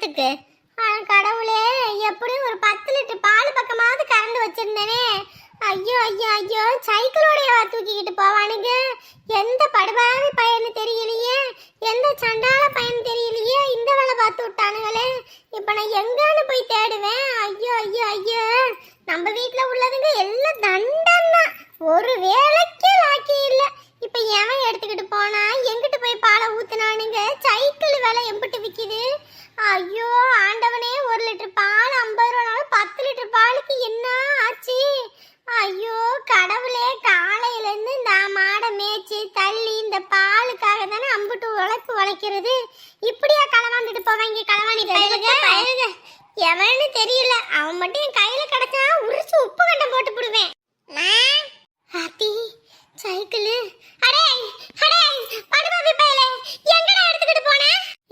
என்னத்துக்கு? கடவுளே, எப்படி ஒரு 10 லிட்டர் பால் பக்கமாவது கறந்து வச்சிருந்தேனே. ஐயோ ஐயோ ஐயோ, சைக்கிளோடையவா தூக்கிக்கிட்டு போவானுங்க? எந்த படுபாவி பையனு தெரியலையே, எந்த சண்டால பையன் தெரியலையே, இந்த வேலை பார்த்து விட்டானுங்களே. இப்ப நான் எங்கன்னு போய் தேடுவேன்? ஐயோ ஐயோ ஐயோ, நம்ம வீட்டுல உள்ளதுங்க எல்லாம் தண்டம் தான், ஒரு வேலைக்கே லாக்கி இல்ல. இப்ப எவன் எடுத்துக்கிட்டு போனா, எங்கிட்டு போய் பாலை ஊத்துனானுங்க? சைக்கிள் விலை எம்பிட்டு விக்குது? ஐயோ ஆண்டவனே, 1 லிட்டர் பால் 50 ரூபானாலும் 10 லிட்டர் பாலுக்கு என்ன ஆச்சு? ஐயோ கடவுளே, காலையில இருந்து இந்த மாடை மேய்ச்சி தள்ளி இந்த பாலுக்காக தானே அம்புட்டு உழைக்கிறது. இப்படியா களவாண்டுட்டு போவாங்க? களவாணி பயிலுங்க எவன்னு தெரியல, அவன் மட்டும் என் கையில கிடைச்சா உரிச்சு உப்பு கண்டம் போட்டு போடுவேன். ஹாத்தி சைக்கிள், அடே அடே படுபாவி பயலே, எங்கடா எடுத்துக்கிட்டு போன?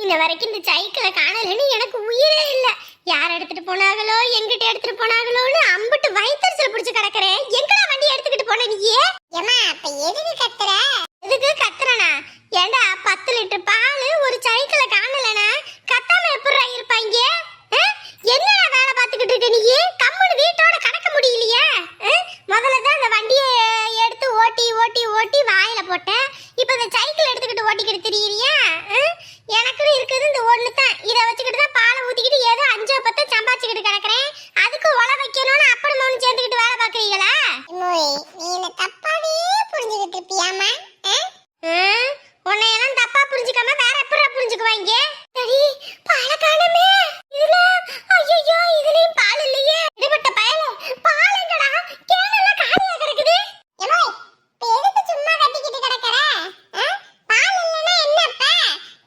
இன்ன வரைக்கும் இந்த சைக்கிளை காணலன்னு எனக்கு உயிரே இல்ல. யார் எடுத்துட்டு போனாங்களோ, எங்கிட்ட எடுத்துட்டு போனாங்களோன்னு அம்பிட்டு வயிற்றுச்சல் பிடிச்சு கிடக்குறேன். எங்கடா வண்டி எடுத்துக்கிட்டு போன நீயே? ஏமா அப்ப எதுக்கு கத்துற? எதுக்கு கத்துறனா? ஏண்டா 10 லிட்டர் பால் ஒரு சைக்கிளை காணலனா கத்தாம எப்படிடா இருப்பாங்க? என்னடா வேலை பார்த்துக்கிட்டு இருக்க நீ? கம்முன்னு வீட்டோட கடக்க முடியலையா? முதல்ல தான் அந்த வண்டியை எடுத்து ஓட்டி ஓட்டி ஓட்டி வாயில போட்டேன். இப்ப இந்த சைக்கிள் எடுத்துக்கிட்டு ஓட்டிக்கிட்டு திரியிறியா? எனக்குன்னு இருக்குது இந்த ஒண்ணு தான். இதை வச்சுக்கிட்டு தான் பாலை ஊத்திக்கிட்டு ஏதோ 5 10 சம்பாதிச்சுக்கிட்டு கிடக்குறேன். அதுக்கு உழ வைக்கணும்னு அப்படி மௌனு சேர்ந்துக்கிட்டு வேலை பார்க்குறீங்களா? நீ என்ன தப்பாவே புரிஞ்சுக்கிட்டு இருப்பியாமா? உன்னையெல்லாம் தப்பா புரிஞ்சுக்காம வேற எப்படா புரிஞ்சுக்குவாங்க? சரி, பாலை காணுமே. இதுல ஐயோ, இதுலயும் பால் இல்லையே. இடிபட்ட பயலே, பால் எங்கடா? கேனெல்லாம் காலியா கிடக்குது. ஏமா எதுக்கு சும்மா கட்டிக்கிட்டு கிடக்குற? பால் இல்லைன்னா என்னப்ப?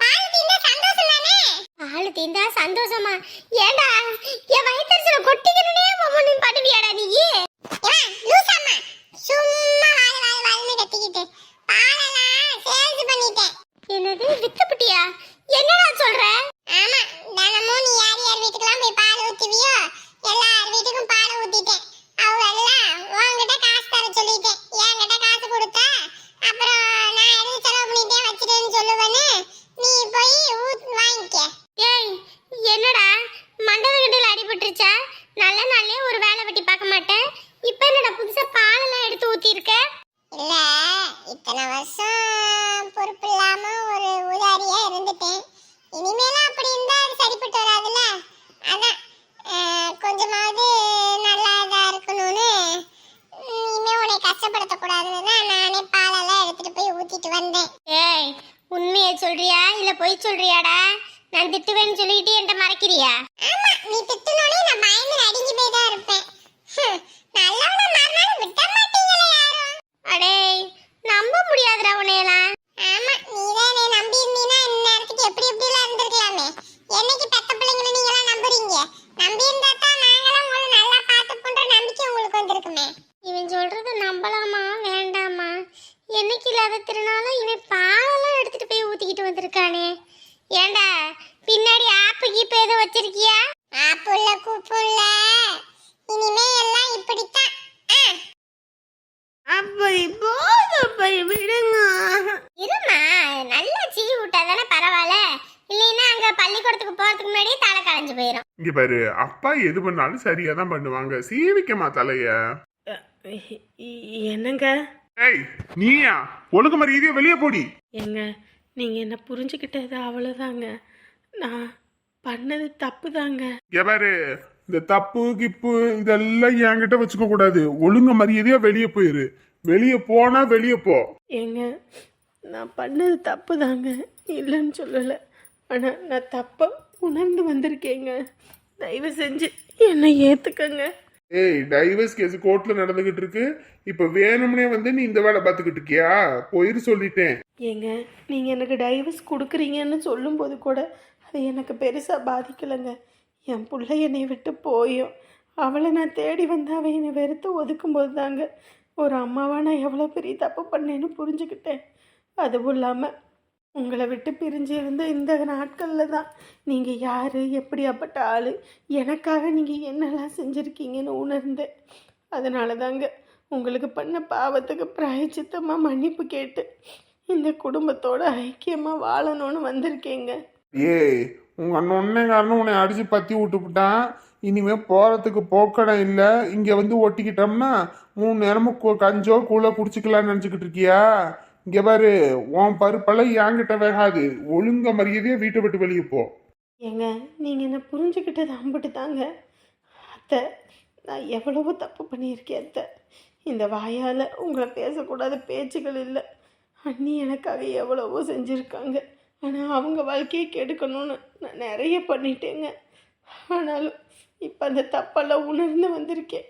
பால் தீந்தா சந்தோஷம் தானே? பால் தீந்தா சந்தோஷமா? ஏண்டா என் வயிற்றுல கொட்டிக்கணுனே ஒவ்வொன்றும் பண்ணுவியாடா நீ? லூசாமா, சும்மா வாய் கட்டிக்கிட்டு பாலெல்லாம் சேல்ஸ் பண்ணிட்டேன். என்னது வித்துப்பிட்டியா? என்னடா சொல்ற? ஆமா, தினமும் நீ யார் யார் வீட்டுக்கெல்லாம் போய் பால் ஊத்துவியோ எல்லார் வீட்டுக்கும் பால் ஊத்திட்டேன். அவங்க எல்லாம் உன்கிட்ட காசு தர சொல்லிட்டேன். என்கிட்ட காசு கொடுத்தா அப்புறம் நான் எதுவும் செலவு பண்ணிட்டேன் வச்சிட்டேன்னு சொல்லுவேன்னு நீ போய் வாங்கிக்க. ஏய் என்னடா மண்டல கிண்டல அடிபட்டுருச்சா? நல்ல நாளே ஒரு வேலை வெட்டி பார்க்க மாட்டேன். இப்ப என்னடா புதுசா பாலெல்லாம் எடுத்து ஊத்தி இருக்க? இல்ல, இத்தனை வருஷம் பொறுப்பு இல்லாம ஒரு உதாரியா இருந்துட்டேன். இனிமேலாம் அப்படி இருந்தா அது சரிப்பட்டு வராதுல்ல. அதான் கொஞ்சமாவது நல்லா இதா இருக்கணும்னு, இனிமே உன்னை கஷ்டப்படுத்த கூடாதுன்னு நானே பாலெல்லாம் எடுத்துட்டு போய் ஊத்திட்டு வந்தேன். ஏய் உண்மையை சொல்றியா இல்ல பொய் சொல்றியாடா? நான் திட்டுவேன்னு சொல்லிட்டு என்கிட்ட மறைக்கிறியா? ஆமா, நீ திட்டுனோனே நான் பயந்து நடுங்கி போய் தான் இருப்பேன். நல்லவன மறந்தாலும் விட மாட்டீங்களே யாரும். அடே நம்ப முடியாதுடா உன்னையெல்லாம். ஆமா, நீதான் என்னை நம்பி இருந்தீனா இந்நேரத்துக்கு எப்படி எப்படிலாம் இருந்திருக்கலாமே. என்னைக்கு பெத்த பிள்ளைங்களை நீங்களாம் நம்புறீங்க? நம்பி இருந்தா தான் நாங்களாம் உங்களை நல்லா பார்த்து பண்ற நம்பிக்கை உங்களுக்கு வந்திருக்குமே. இவன் சொல்றத நம்பலாமா வேண்டாமா? என்னைக்கு இல்லாத திருநாளும் இவன் பாலெல்லாம் எடுத்துட்டு போய் ஊத்திக்கிட்டு வந்திருக்கானே. ஏண்டா பின்னாடி ஆப்பு கீப்பு எதுவும் வச்சிருக்கியா? ஆப்பு இல்ல கூப்பு இல்ல, இனிமே எல்லாம் இப்படித்தான். அப்படி போதப்பை விடுங்க. இருமா, நல்லா சீ விட்டா தானே பரவாயில்ல. இல்லைன்னா அங்க பள்ளிக்கூடத்துக்கு போறதுக்கு முன்னாடியே தலை களைஞ்சு போயிடும். இங்க பாரு, அப்பா எது பண்ணாலும் சரியா தான் பண்ணுவாங்க. சீவிக்கமா தலைய. என்னங்க? ஏய் நீயா? ஒழுங்கு மரியாதையா வெளியே போடி. எங்க நீங்க என்ன புரிஞ்சுக்கிட்டது அவ்வளவுதாங்க. நான் பண்ணது தப்பு தாங்க. இங்க பாரு, இந்த தப்பு கிப்பு இதெல்லாம் என்கிட்ட வச்சுக்க கூடாது. ஒழுங்கு மரியாதையா வெளியே போயிரு. வெளியே போனா வெளியே போ. ஏங்க நான் பண்ணது தப்பு தாங்க, இல்லைன்னு சொல்லலை. ஆனால் நான் தப்பை உணர்ந்து வந்திருக்கேங்க. தயவு செஞ்சு என்னை ஏற்றுக்கங்க. ஏய், டைவர்ஸ் கேஸ் கோர்ட்ல நடந்துகிட்டு இருக்கு. இப்ப வேணும்னே வந்து நீ இந்த வேலை பார்த்துக்கிட்டு இருக்கியா? போயிரு சொல்லிட்டேன். ஏங்க நீங்கள் எனக்கு டைவர்ஸ் கொடுக்குறீங்கன்னு சொல்லும்போது கூட அது எனக்கு பெருசாக பாதிக்கலைங்க. என் பிள்ளை என்னை விட்டு போயும் அவளை நான் தேடி வந்து அவள் என்னை வெறுத்து ஒதுக்கும்போது தாங்க ஒரு அம்மாவாக நான் எவ்வளோ பெரிய தப்பு பண்ணேன்னு புரிஞ்சுக்கிட்டேன். அதுவும் இல்லாமல் உங்களை விட்டு பிரிஞ்சு இருந்த இந்த நாட்களில் தான் நீங்கள் யார், எப்படியாப்பட்ட ஆள், எனக்காக நீங்கள் என்னெல்லாம் செஞ்சுருக்கீங்கன்னு உணர்ந்தேன். அதனால தாங்க உங்களுக்கு பண்ண பாவத்துக்கு பிராயச்சித்தமாக மன்னிப்பு கேட்டு இந்த குடும்பத்தோட ஐக்கியமாக வாழணும்னு வந்திருக்கேங்க. ஏய், உங்க அண்ணனே காரணம் உன்னை அடிச்சு பத்தி விட்டுப்புட்டான். இனிமே போறதுக்கு போக்கடம் இல்ல. இங்க வந்து ஒட்டிக்கிட்டோம்னா 3 நேரமும் கஞ்சோ கூழ குடிச்சுக்கலாம்னு நினைச்சுக்கிட்டு இருக்கியா? இங்க பாரு, உன் பருப்பெல்லாம் என்கிட்ட வேகாது. ஒழுங்க மரியாதையா வீட்டை விட்டு வெளியே போ. ஏங்க நீங்கள் என்ன புரிஞ்சுக்கிட்டது அம்பிட்டு தாங்க. அத்தை, நான் எவ்வளவோ தப்பு பண்ணியிருக்கேன் அத்தை. இந்த வாயால் உங்களை பேசக்கூடாத பேச்சுகள் இல்லை. அண்ணி எனக்காக எவ்வளவோ செஞ்சுருக்காங்க. ஆனால் அவங்க வாழ்க்கையை கெடுக்கணும்னு நான் நிறைய பண்ணிட்டேங்க. ஆனாலும் இப்போ அந்த தப்பெல்லாம் உணர்ந்து வந்திருக்கேன்.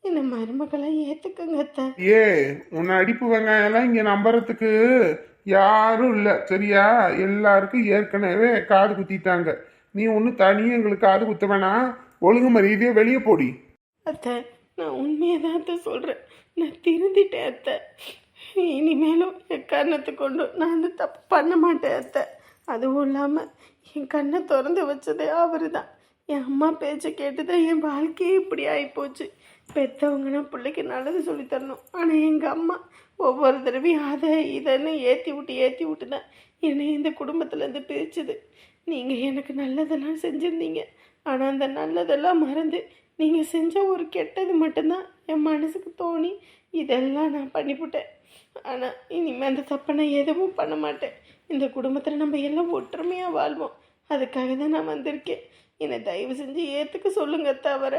என்ன மருமகளாக ஏற்றுக்கங்க அத்தை. ஏ, உன்னை அடிப்பு வெங்காயம் எல்லாம் இங்க நம்புறதுக்கு யாரும் இல்ல, சரியா? எல்லாருக்கும் ஏற்கனவே காது குத்திட்டாங்க. நீ ஒண்ணு தனியா எங்களுக்கு காது குத்த வேணாம். ஒழுங்கு மரியாதையா வெளியே போடி. அத்தை, நான் உண்மையை தான் அத்தை சொல்கிறேன். நான் திருந்திட்டேன் அத்தை. இனிமேலும் என் கண்ணத்தை கொண்டு நான் அந்த தப்பு பண்ண மாட்டேன் அத்தை. அதுவும் இல்லாமல் என் கண்ணை திறந்து வச்சதே அவர் தான். என் அம்மா பேச்சை கேட்டு தான் என் வாழ்க்கையே இப்படி ஆகிப்போச்சு. பெற்றவங்கன்னா பிள்ளைக்கு நல்லது சொல்லித்தரணும். ஆனால் எங்கள் அம்மா ஒவ்வொரு தடவையும் அதை இதன்னு ஏற்றி விட்டு தான் என்னை இந்த குடும்பத்துலேருந்து பிரிச்சுது. நீங்கள் எனக்கு நல்லதெல்லாம் செஞ்சுருந்தீங்க. ஆனால் அந்த நல்லதெல்லாம் மறந்து நீங்கள் செஞ்ச ஒரு கெட்டது மட்டும்தான் என் மனசுக்கு தோணி இதெல்லாம் நான் பண்ணிவிட்டேன். ஆனால் இனிமேல் அந்த தப்பை நான் எதுவும் பண்ண மாட்டேன். இந்த குடும்பத்தில் நம்ம எல்லாம் ஒற்றுமையாக வாழ்வோம். அதுக்காக தான் நான் வந்திருக்கேன். என்னை தயவு செஞ்சு ஏற்றுக்க சொல்லுங்க தவிர,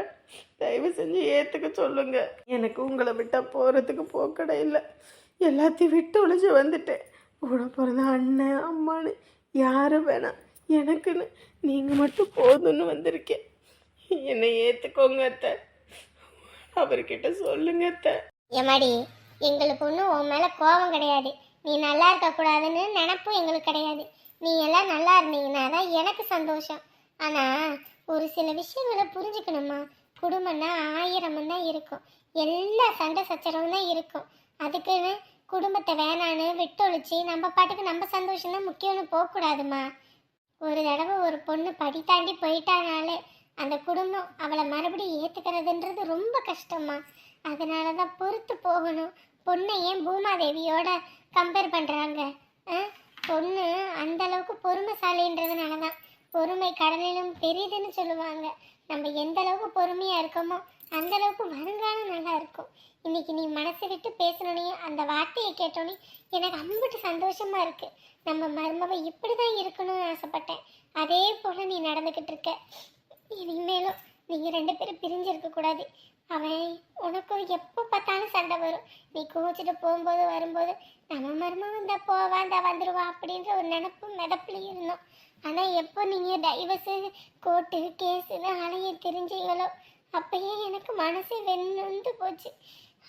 தயவு செஞ்சு ஏற்றுக்க சொல்லுங்க. எனக்கு உங்களை விட்டால் போகிறதுக்கு போக்கடை இல்லை. எல்லாத்தையும் விட்டு ஒழிச்சு வந்துட்டேன். கூட பிறந்த அண்ணன் அம்மானு யாரும் வேணாம். எனக்குன்னு நீங்கள் மட்டும் போதும்னு வந்திருக்கேன். என்னை ஏற்றுக்கோங்க அத்தை. அவர்கிட்ட சொல்லுங்க அத்தை. எம்மாடி, எங்களுக்கு ஒன்றும் உன் மேலே கோபம் கிடையாது. நீ நல்லா இருக்கக்கூடாதுன்னு நினப்பும் எங்களுக்கு கிடையாது. நீ எல்லாம் நல்லா இருந்தீங்கன்னா தான் எனக்கு சந்தோஷம். ஆனால் ஒரு சில விஷயங்களை புரிஞ்சுக்கணுமா? குடும்பம்னா 1000 தான் இருக்கும். எல்லா சண்டை சச்சரவும் தான் இருக்கும். அதுக்குன்னு குடும்பத்தை வேணான்னு விட்டொழிச்சு நம்ம பாட்டுக்கு நம்ம சந்தோஷம் தான் முக்கியம்னு போகக்கூடாதுமா. ஒரு தடவை ஒரு பொண்ணு படி தாண்டி போயிட்டானாலே அந்த குடும்பம் அவளை மறுபடியும் ஏற்றுக்கிறதுன்றது ரொம்ப கஷ்டமா. அதனால தான் பொறுத்து போகணும். பொண்ணை ஏன் பூமாதேவியோட கம்பேர் பண்ணுறாங்க? பொண்ணு அந்த அளவுக்கு பொறுமைசாலின்றதுனால தான் பொறுமை கடலிலும் பெரிதுன்னு சொல்லுவாங்க. நம்ம எந்த அளவுக்கு பொறுமையாக இருக்கோமோ அந்த அளவுக்கு வருங்காலம் நல்லா இருக்கும். இன்னைக்கு நீ மனசு விட்டு பேசணுனே அந்த வார்த்தையை கேட்டோன்னே எனக்கு அம்பிட்டு சந்தோஷமா இருக்கு. நம்ம மருமவை இப்படி தான் இருக்கணும்னு ஆசைப்பட்டேன். அதே போல் நீ நடந்துக்கிட்டு இருக்க. இனிமேலும் நீங்கள் 2 பேரும் பிரிஞ்சிருக்க கூடாது. அவன் உனக்கும் எப்போ பார்த்தாலும் சண்டை வரும். நீ கோச்சிட்டு போகும்போது வரும்போது நம்ம மருமவன் வந்தா போவாண்டா வந்துடுவா அப்படின்ற ஒரு நினப்பு மிதப்புலையும் இருந்தோம். ஆனால் எப்போ நீங்கள் டைவர்ஸு கோர்ட்டு கேஸுன்னு அலைய தெரிஞ்சீங்களோ அப்பயே எனக்கு மனசே வெந்து போச்சு.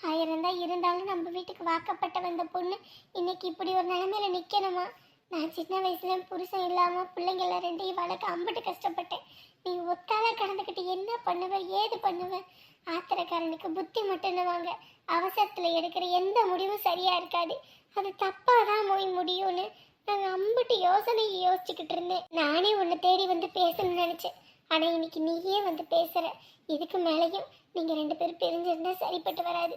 1000 தான் இருந்தாலும் நம்ம வீட்டுக்கு வாக்கப்பட்ட வந்த பொண்ணு இன்னைக்கு இப்படி ஒரு நிலைமையில நிற்கணுமா? நான் சின்ன வயசுல புருஷன் இல்லாமல் பிள்ளைங்கள 2 வளர்க்க அம்பட்டு கஷ்டப்பட்டேன். நீ ஒத்தால கடந்துக்கிட்டு என்ன பண்ணுவ ஏது பண்ணுவ? ஆத்திரக்காரனுக்கு புத்தி மட்டும்னுவாங்க. அவசரத்தில் எடுக்கிற எந்த முடிவும் சரியா இருக்காது. அது தப்பாக தான் முடியும்னு நாங்கள் அம்பட்டு யோசிச்சுக்கிட்டு இருந்தேன். நானே உன்னை தேடி வந்து பேசணும்னு நினச்சேன். ஆனால் இன்னைக்கு நீயே வந்து பேசுகிற. இதுக்கு மேலேயும் நீங்கள் 2 பேரும் பிரிஞ்சிருந்தா சரிப்பட்டு வராது.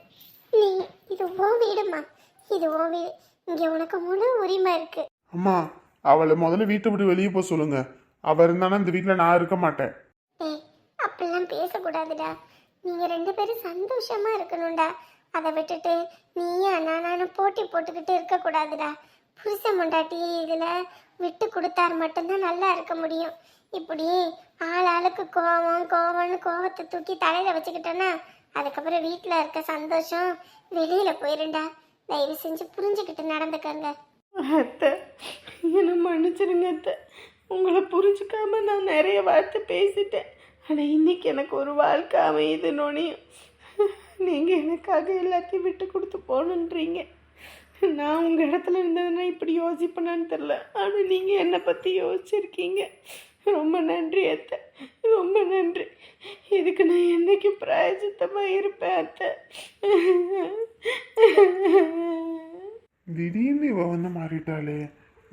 நீ இது ஓ வீடுமா, இது ஓ வீடு. இங்கே உனக்கு முழு உரிமை இருக்கு. அம்மா, அவளை முதல்ல வீட்டை விட்டு வெளியே போக சொல்லுங்க. அவ இருந்தானா இந்த வீட்டில் நான் இருக்க மாட்டேன். ஏய், அப்படிலாம் பேசக்கூடாதுடா. நீங்கள் 2 பேரும் சந்தோஷமா இருக்கணும்டா. அதை விட்டுட்டு நீயும் நானும் போட்டி போட்டுக்கிட்டு இருக்கக்கூடாதுடா. புருஷன் முண்டாட்டி இதில் விட்டு கொடுத்தார் மட்டும்தான் நல்லா இருக்க முடியும். இப்படி ஆளுக்கு கோவம்னு கோவத்தை தூக்கி தலையில் வச்சுக்கிட்டோன்னா அதுக்கப்புறம் வீட்டில் இருக்க சந்தோஷம் வெளியில் போயிருண்டா. தயவு செஞ்சு புரிஞ்சுக்கிட்டு நடந்துக்கங்க. அத்தை, என்னை மன்னிச்சிருங்க அத்தை. உங்களை புரிஞ்சுக்காம நான் நிறைய வார்த்தை பேசிட்டேன். ஆனால் இன்னைக்கு எனக்கு ஒரு வாழ்க்கை அமையுதுன்னொன்னையும் நீங்கள் எனக்காக எல்லாத்தையும் விட்டு கொடுத்து போகணுன்றீங்க. நான் உங்கள் இடத்துல இருந்ததுன்னா இப்படி யோசிப்பேனான்னு தெரில. ஆனால் நீங்கள் என்னை பற்றி யோசிச்சிருக்கீங்க. ரொம்ப நன்றி அத்தை, ரொம்ப நன்றி. இதுக்கு நான் என்றைக்கும் பிராயச்சித்தமாக இருப்பேன் அத்தை. திடீர்னு இவ வந்து மாறிட்டாளே,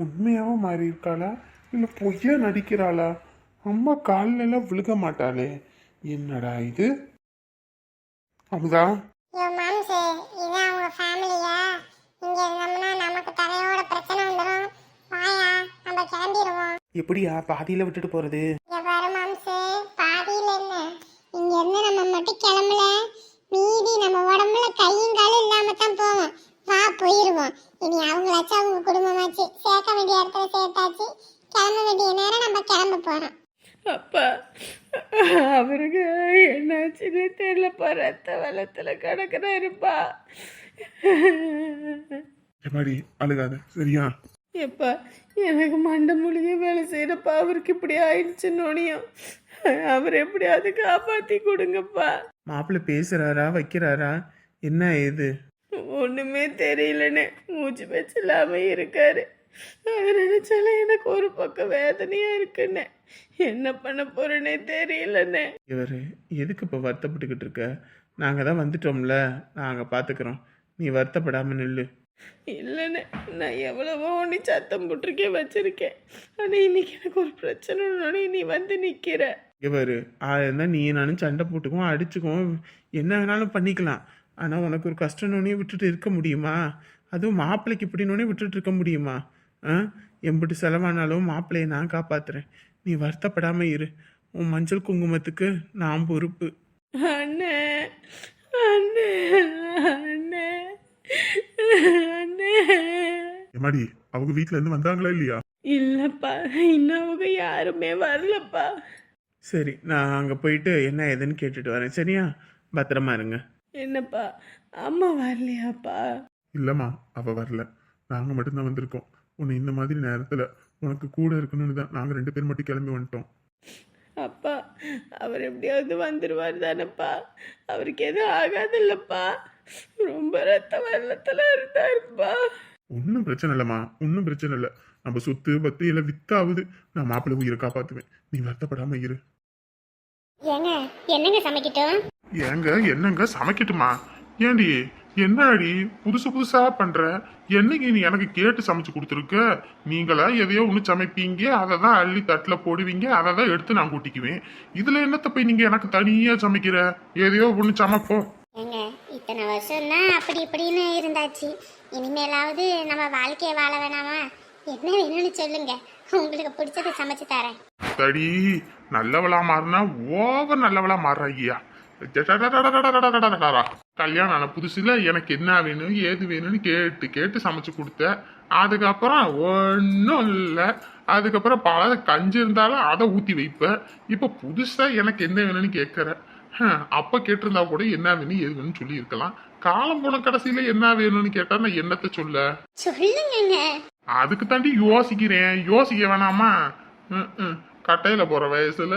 உண்மையாவும் மாறி இருக்காளா இல்லை பொய்யா நடிக்கிறாளா? அம்மா காலில் எல்லாம் விழுக மாட்டாளே, என்னடா இது? அமுதா, மாம்சே, இதான் அவங்க ஃபேமிலியா? இங்கே இருந்தோம்னா நமக்கு தலையோட பிரச்சனை வந்துடும். வாயா, நம்ம கிளம்பிடுவோம். எப்படியா பாதியில் விட்டுட்டு போகிறது? இங்க பாரு மாம்சே, பாதியில என்ன, இங்க இருந்து நம்ம மட்டும் கிளம்பல, மீதி நம்ம உடம்புல கையும் காலும் இல்லாம தான் போவோம். வா போயிருவோம். இனி அவங்களாச்சும் அவங்க குடும்பமாச்சு, சேர்க்க வேண்டிய இடத்துல சேர்த்தாச்சு, கிளம்ப வேண்டிய நேரம் நம்ம கிளம்ப போறோம். அப்பா அவருக்கு என்னாச்சுன்னு தெரியலப்பா, ரத்த வெள்ளத்தில் கிடக்குறாருப்பா. எம்மாடி அழுகாத சரியா? எப்பா எனக்கு மண்டை மூலிகை வேலை செய்யறப்பா, அவருக்கு இப்படி ஆயிடுச்சுன்னோனையும் அவர் எப்படியாவது காப்பாற்றி கொடுங்கப்பா. மாப்பிள்ளை பேசுகிறாரா வைக்கிறாரா என்ன ஏது? ஒன்றுமே தெரியலன்னு மூச்சு பேச்சு இல்லாமல் இருக்காரு. அது நினைச்சாலே எனக்கு ஒரு பக்கம் வேதனையா இருக்குன்னு, என்ன பண்ண போறேனே தெரியலன்னு. இவர் எதுக்கு இப்போ வருத்தப்பட்டுக்கிட்டு இருக்க? நாங்கள் தான் வந்துட்டோம்ல, நாங்கள் பார்த்துக்குறோம், நீ வருத்தப்படாமல் நில்லு. இல்லைண்ணே, நான் எவ்வளவோ ஒன்று சத்தம் போட்டிருக்கேன் வச்சிருக்கேன், ஆனால் இன்னைக்கு எனக்கு ஒரு பிரச்சனைன்னு நீ வந்து நிற்கிற. இவர் ஆயிருந்தா நீ நானும் சண்டை போட்டுக்குவோம் அடிச்சுக்குவோம் என்ன வேணாலும் பண்ணிக்கலாம். ஆனால் உனக்கு ஒரு கஷ்டம்னோடனே விட்டுட்டு இருக்க முடியுமா? அதுவும் மாப்பிள்ளைக்கு இப்படினோடனே விட்டுட்டு இருக்க முடியுமா? எம்பிட்டு செலவானாலும் மாப்பிள்ளையை நான் காப்பாத்துறேன், நீ வருத்தப்படாமல் இரு. உன் மஞ்சள் குங்குமத்துக்கு நான் பொறுப்பு. அண்ணே அண்ணே அண்ணே அண்ணே. எம்மாடி அவங்க வீட்ல இருந்து வந்தாங்களா இல்லையா? இல்லைப்பா, இன்னும் அவங்க யாருமே வரலப்பா. சரி, நான் அங்கே போயிட்டு என்ன ஏதுன்னு கேட்டுட்டு வரேன், சரியா? பத்திரமா இருங்க. என்னப்பா அம்மா வரலையாப்பா? இல்லம்மா அவ வரல, நாங்க மட்டும்தான் வந்திருக்கோம். உன்னை இந்த மாதிரி நேரத்துல உனக்கு கூட இருக்கணும்னு தான் நாங்க 2 பேர் மட்டும் கிளம்பி வந்துட்டோம். அப்பா அவர் எப்படியாவது வந்துடுவார் தானப்பா? அவருக்கு எதுவும் ஆகாதில்லப்பா, ரொம்ப ரத்த வெள்ளத்தில் இருந்தாருப்பா. ஒன்றும் பிரச்சனை இல்லைம்மா, ஒன்றும் பிரச்சனை இல்லை. நம்ம சொத்து பத்து எல்லாம் வித்தாவுது, நான் மாப்பிள்ளை உயிரை காப்பாத்துவேன், நீ வருத்தப்படாம இரு. ஏங்க என்னங்க சமைக்கட்டும்? ஏங்க என்னங்க சமைக்கட்டுமா? ஏண்டி என்னடி புதுசு புதுசா பண்ற? என்னைக்கு நீ எனக்கு கேட்டு சமைச்சு கொடுத்துருக்க? நீங்களா எதையோ ஒன்று சமைப்பீங்க, அதை தான் அள்ளி தட்டில் போடுவீங்க, அதை தான் எடுத்து நான் கூட்டிக்குவேன். இதுல என்னத்த போய் நீங்க எனக்கு தனியா சமைக்கிற? எதையோ ஒன்று சமைப்போம். ஏங்க இத்தனை வருஷம் தான் அப்படி இப்படின்னு இருந்தாச்சு, இனிமேலாவது நம்ம வாழ்க்கையை வாழ வேணாமா? என்ன வேணும்னு சொல்லுங்க, உங்களுக்கு பிடிச்சதை சமைச்சு தரேன். தடி நல்லவளா மாறினா ஓவர் நல்லவளா மாறுற ஐயா. கல்யாணம் ஆன புதுசுல எனக்கு என்ன வேணும் ஏது வேணும்னு கேட்டு கேட்டு சமைச்சு கொடுத்த. அதுக்கப்புறம் ஒன்றும் இல்லை, அதுக்கப்புறம் பல கஞ்சி இருந்தாலும் அதை ஊற்றி வைப்ப. இப்போ புதுசா எனக்கு என்ன வேணும்னு கேட்குற. அப்ப கேட்டிருந்தா கூட என்ன வேணும் ஏது வேணும்னு சொல்லி இருக்கலாம். காலம் போன கடைசியில என்ன வேணும்னு கேட்டா நான் என்னத்த சொல்ல? சொல்லுங்க. அதுக்கு தாண்டி யோசிக்கிறேன், யோசிக்க வேணாமா? கட்டையில போற வயசுல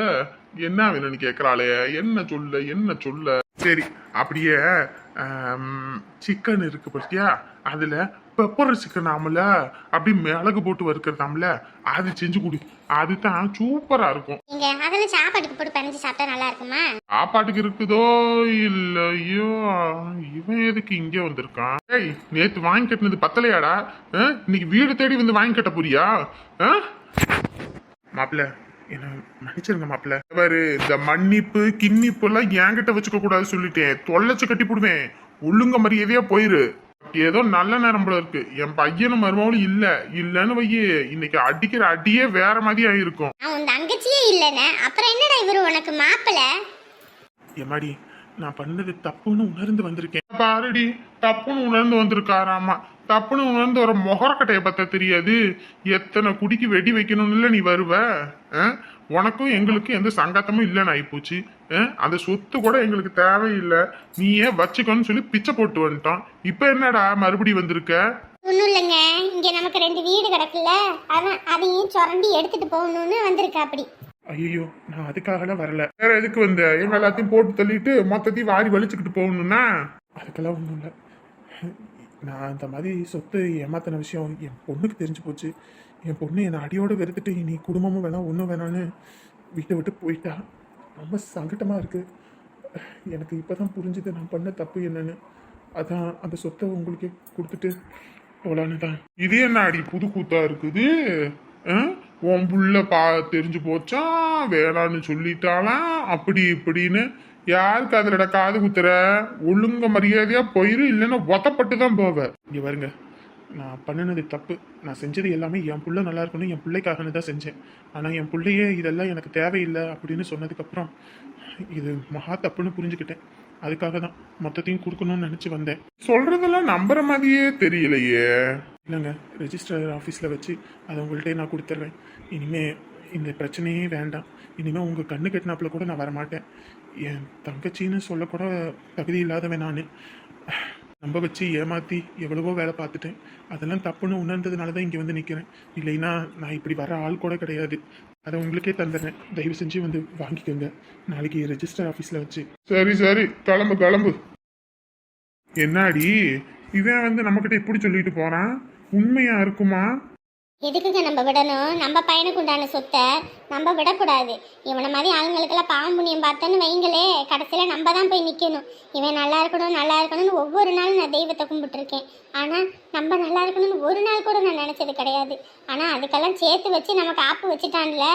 என்ன வேணும்னு கேக்குறாளே, என்ன சொல்ல என்ன சொல்ல. சரி அப்படியே சிக்கன் இருக்கு பத்தியா, அதுல பெப்பர் சிக்கன் ஆமல அப்படி மிளகு போட்டு வறுக்கிறதாமல, அது செஞ்சு கொடு, அதுதான் சூப்பரா இருக்கும். நீங்க அதெல்லாம் சாப்பாட்டுக்கு போட்டு பறிஞ்சு சாப்பிட்டா நல்லா இருக்குமா? சாப்பாட்டுக்கு இருக்குதோ இல்லையோ, இவன் எதுக்கு இங்க வந்திருக்கான்? ஏய் நேத்து வாங்கி கட்டினது பத்தலையாடா? இன்னைக்கு வீடு தேடி வந்து வாங்கி கட்ட போறியா? மாப்பிள்ள என்ன மன்னிச்சிருங்க மாப்பிள்ள. பாரு இந்த மன்னிப்பு கிண்ணிப்பு எல்லாம் என்கிட்ட வச்சுக்க கூடாது சொல்லிட்டேன், தொலைச்சு கட்டி போடுவேன். ஒழுங்க மரியாதையா போயிரு. ஏதோ நல்ல நேரம் போல இருக்கு, என் பையனும் மருமகளும் இல்லன்னு வையே, இன்னைக்கு அடிக்கிற அடியே வேற மாதிரி ஆயிருக்கும். அவன் தங்கச்சியே இல்லைன்னு அப்புறம் என்னடா இவரு உனக்கு மாப்பிள்ள? எம்மாடி நான் பண்ணது தப்புன்னு உணர்ந்து வந்திருக்கேன். பாருடி தப்புன்னு உணர்ந்து வந்திருக்காராமா. தப்புன்னு உணர்ந்து வர மொகரக்கட்டைய பத்த தெரியாது. எத்தனை குடிக்கு வெடி வைக்கணும்னு நீ வருவ? உனக்கும் எங்களுக்கும் எந்த சங்கத்தமும் இல்லைன்னு ஆயிப்போச்சு. அந்த சொத்து கூட எங்களுக்கு தேவையில்லை, நீயே வச்சுக்கோன்னு சொல்லி பிச்சை போட்டு வந்துட்டோம். இப்ப என்னடா மறுபடி வந்திருக்க? ஒன்றும் இல்லைங்க, இங்க நமக்கு 2 வீடு கிடக்குல்ல, அதான் அதையும் சுரண்டி எடுத்துட்டு போகணும்னு வந்திருக்கா. அப்படி ஐயோ நான் அதுக்காகலாம் வரல. வேற எதுக்கு வந்த? எங்க எல்லாத்தையும் போட்டு தள்ளிட்டு மொத்தத்தையும் வாரி வலிச்சுக்கிட்டு போகணும்னா? அதுக்கெல்லாம் ஒன்றும் இல்லை. நான் அந்த மாதிரி சொத்து ஏமாத்தின விஷயம் என் பொண்ணுக்கு தெரிஞ்சு போச்சு. என் பொண்ணு என்னை அடியோடு வெறுத்துட்டு இனி குடும்பமும் வேணாம் ஒன்றும் வேணான்னு வீட்டை விட்டு போயிட்டா. ரொம்ப சங்கட்டமாக இருக்குது. எனக்கு இப்போ தான் புரிஞ்சுது நான் பண்ண தப்பு என்னன்னு. அதான் அந்த சொத்தை உங்களுக்கு கொடுத்துட்டு போகலான்னு தான். இது என்ன அடி புது கூத்தா இருக்குது? உன் புள்ள தெரிஞ்சு போச்சா, வேணான்னு சொல்லிட்டாலாம் அப்படி இப்படின்னு. யாருக்கு அதுலட காது குத்துற? ஒழுங்க மரியாதையா போயிரு, இல்லைன்னா ஒத்தப்பட்டு தான் போவ. இங்க பாருங்க, நான் பண்ணினது தப்பு. நான் செஞ்சது எல்லாமே என் புள்ள நல்லா இருக்கணும், என் பிள்ளைக்காகன்னு தான் செஞ்சேன். ஆனால் என் பிள்ளையே இதெல்லாம் எனக்கு தேவையில்லை அப்படின்னு சொன்னதுக்கப்புறம் இது மகா தப்புன்னு புரிஞ்சுக்கிட்டேன். அதுக்காக தான் மொத்தத்தையும் கொடுக்கணும்னு நினச்சி வந்தேன். சொல்றதெல்லாம் நம்புற மாதிரியே தெரியலையே. இல்லைங்க, ரெஜிஸ்டர் ஆஃபீஸில் வச்சு அதை உங்கள்கிட்ட நான் கொடுத்துட்றேன். இனிமே இந்த பிரச்சனையே வேண்டாம். இனிமேல் உங்கள் கண்ணு கட்டினாப்புல கூட நான் வரமாட்டேன். என் தங்கச்சின்னு சொல்லக்கூட தகுதி இல்லாதவன் நான். நம்ப வச்சு ஏமாற்றி எவ்வளவோ வேலை பார்த்துட்டேன். அதெல்லாம் தப்புன்னு உணர்ந்ததுனால தான் இங்கே வந்து நிற்கிறேன். இல்லைன்னா நான் இப்படி வர ஆள் கூட கிடையாது. அதை உங்களுக்கே தந்துடுறேன். தயவு செஞ்சு வந்து வாங்கிக்கோங்க நாளைக்கு ரெஜிஸ்டர் ஆஃபீஸில் வச்சு. சரி சரி, கிளம்பு கிளம்பு. என்னாடி இவன் வந்து நம்மக்கிட்ட இப்படி சொல்லிட்டு போறான்? உண்மையா இருக்குமா? எதுக்குங்க நம்ம விடணும்? நம்ம பையனுக்கு உண்டான சொத்தை நம்ம விடக்கூடாது. இவனை மாதிரி ஆளுங்களுக்கெல்லாம் பாவம் புண்ணியம் பார்த்தோன்னு வைங்களே, கடைசியில் நம்ம தான் போய் நிற்கணும். இவன் நல்லா இருக்கணும் நல்லா இருக்கணும்னு ஒவ்வொரு நாளும் நான் தெய்வத்தை கும்பிட்டுருக்கேன். ஆனால் நம்ம நல்லா இருக்கணும்னு ஒரு நாள் கூட நான் நினச்சது கிடையாது. ஆனால் அதுக்கெல்லாம் சேர்த்து வச்சு நமக்கு ஆப்பு வச்சுட்டான்ல.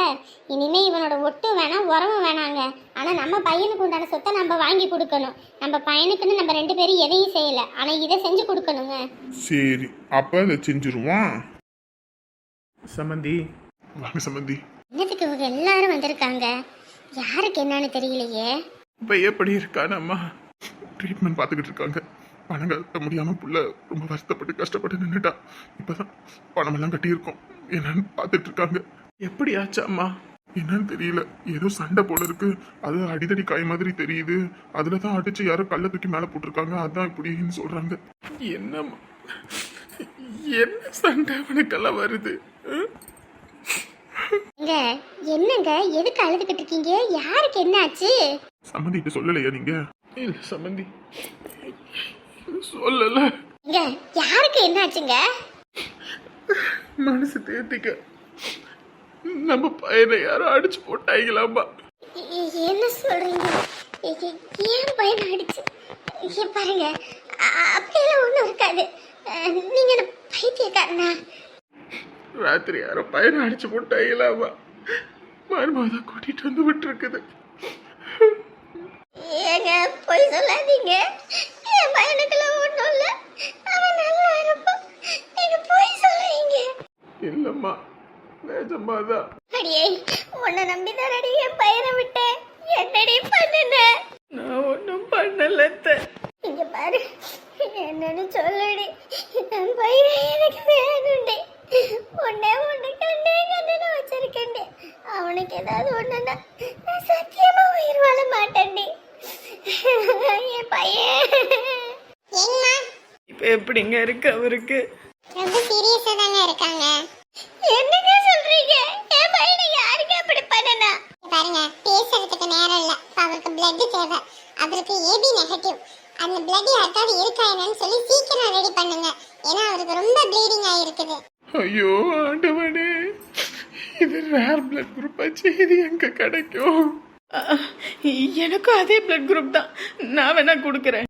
இனிமேல் இவனோட ஒட்டு வேணாம் உரமும் வேணாங்க. ஆனால் நம்ம பையனுக்கு உண்டான சொத்தை நம்ம வாங்கி கொடுக்கணும். நம்ம பையனுக்குன்னு நம்ம 2 பேரும் எதையும் செய்யலை, ஆனால் இதை செஞ்சு கொடுக்கணுங்க. சரி, அப்ப அதை செஞ்சிருவான். சம்மந்தி வாங்க சம்பந்தி. என்னதுக்கு இவங்க எல்லாரும் வந்திருக்காங்க? யாருக்கு என்னன்னு தெரியலையே. இப்போ எப்படி இருக்கானம்மா? ட்ரீட்மெண்ட் பார்த்துக்கிட்டு இருக்காங்க. பணம் கட்ட முடியாம புள்ள ரொம்ப வருத்தப்பட்டு கஷ்டப்பட்டு நின்றுட்டா. இப்பதான் பணமெல்லாம் கட்டியிருக்கோம். என்னன்னு பார்த்துட்டு இருக்காங்க. எப்படி ஆச்சாம்மா? என்னன்னு தெரியல, ஏதோ சண்டை போல இருக்கு. அது அடிதடி காய் மாதிரி தெரியுது. அதுலதான் அடிச்சு யாரோ கல்லை தூக்கி மேல போட்டிருக்காங்க. அதான் இப்படின்னு சொல்றாங்க. என்னம்மா, என்ன சண்டை அவனுக்கெல்லாம் வருது? இங்க என்னங்க, எதுக்கு அழுதுகிட்டு இருக்கீங்க? யாருக்கு என்ன ஆச்சு? சம்மந்திட்டு சொல்லலையா நீங்க? இல்ல சம்மந்தி, சொல்லல. இங்க யாருக்கு என்ன ஆச்சுங்க? மனசு தேத்திக்க நம்ம பையனை யாரும் அடிச்சு போட்டாங்களாம்மா. என்ன சொல்றீங்க? ஏன் பையன் அடிச்சு? இங்க பாருங்க, அப்படியெல்லாம் ஒண்ணும் இருக்காது. நீங்க என்ன பைத்தியக்காரனா? ராத்திரி யாரோ பையனை அடிச்சு போட்டாங்களாம்மா. மருமக கூட்டிட்டு வந்து விட்டுருக்குது. ஏங்க போய் சொல்லாதீங்க. என் பையனுக்குலாம் ஒண்ணும் இல்ல, அவன் நல்லா இருப்பான். நீங்க போய் சொல்றீங்க. இல்லம்மா, நிஜமாதான். அடியே, உன்னை நம்பிதான் அடி என் பையனை விட்டேன். என்னடி பண்ணுன? நான் ஒன்றும் பண்ணலத்த. இங்க பாரு, என்னன்னு சொல்லுடி. என் பையன் எனக்கு வேணும்டி. ஒன்னே ஒண்ணு கண்டே கண்டே வச்சிருக்கேன்டி. அவனுக்கு ஏதாவது ஒண்ணுன்னா நான் சத்தியமா உயிர் வாழ மாட்டேன்டி. என் பையன் இப்போ எப்படிங்க இருக்கு அவருக்கு? ரொம்ப சீரியஸா தாங்க இருக்காங்க. என்னங்க சொல்றீங்க? என் பையனை யாருக்கு அப்படி பண்ணனா? பாருங்க, பேசுறதுக்கு நேரம் இல்ல. அவருக்கு பிளட் தேவை. அவருக்கு ஏபி நெகட்டிவ். அந்த பிளட் யாருக்காவது இருக்கா என்னன்னு சொல்லி சீக்கிரம் ரெடி பண்ணுங்க. ஏன்னா அவருக்கு ரொம்ப ப்ளீடிங் ஆயிருக்குது. ஐயோ ஆண்டவனே, இது ரேர் பிளட் குரூப் ஆச்சு. இது எங்க கிடைக்கும்? எனக்கும் அதே பிளட் குரூப் தான். நான் வேணா கொடுக்குறேன்.